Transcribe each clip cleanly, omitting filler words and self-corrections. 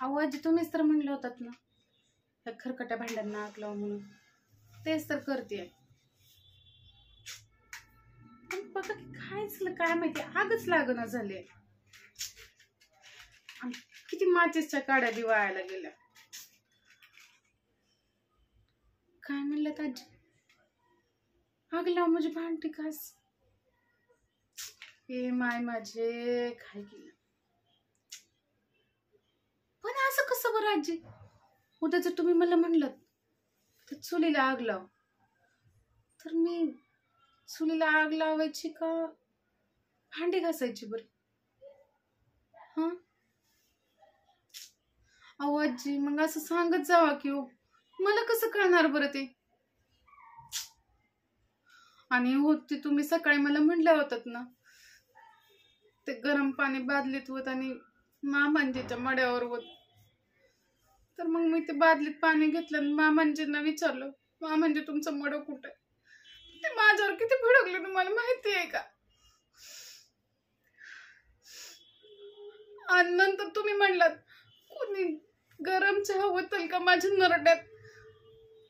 अहो आजी तुम्हीच तर म्हणलं होतात ना त्या खरकट्या भांड्यांना आग लाव म्हणून, तेच तर करते. पण बघा की काय झालं काय माहिती, आगच लागना झाले. किती माचीसच्या काड्या दिवाळायला गेल्या. काय म्हणलं आजी, आग लाव म्हणजे भांडी घास. हे माय माझे काय केलं. पण असं कसं बरं आजी, उद्या जर तुम्ही मला म्हणलं तर चुलीला आग लाव, तर मी चुलीला आग लावायची का भांडी घासायची बरं? हा अहो आजी मग असं सांगत जावा की हो, मला कसं कळणार बरं ते. आणि होती तुम्ही सकाळी मला म्हणल्या होतात ना ते गरम पाणी बादलीत होत आणि मामांजीच्या मड्यावर होत, तर मग मी ते बादलीत पाणी घेतलं आणि मामांजींना विचारलं, मामांजी तुमचं मड कुठं आहे? ते माझ्यावर किती भडकले तुम्हाला माहिती आहे का? आणि नंतर तुम्ही म्हणलात कोणी गरम चहा होतल का माझ्या नरड्यात,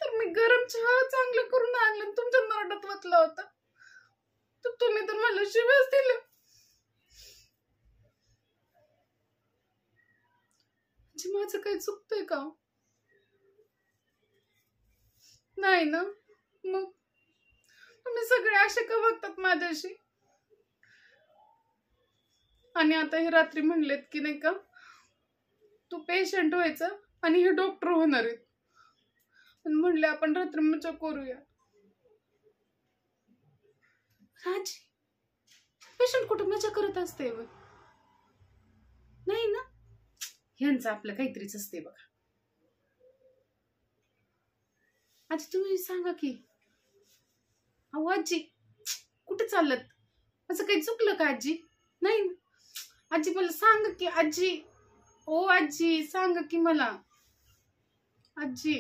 तर मी गरम चहा चांगलं करून आणलं तुमच्या नरड्यात वतला होता, तर तुम्ही तर मला शिव्याच दिलं. माझं काही चुकतंय का? नाही ना. मग तुम्ही सगळे असे का वागतात माझ्याशी? आणि आता हे रात्री म्हणलेत की नाही का तू पेशंट व्हायचं आणि हे डॉक्टर होणार आहेत, पण म्हणले आपण रात्री मजा करूया. राजी पेशंट कुठं मजा करत असते? नाही ना, ह्यांचं आपलं काहीतरीच असते बघा. आजी तुम्ही सांगा की. अहो आजी कुठे चालत, असं काही चुकलं का आजी? नाही आजी मला सांग की आजी. ओ आजी सांग की मला आजी.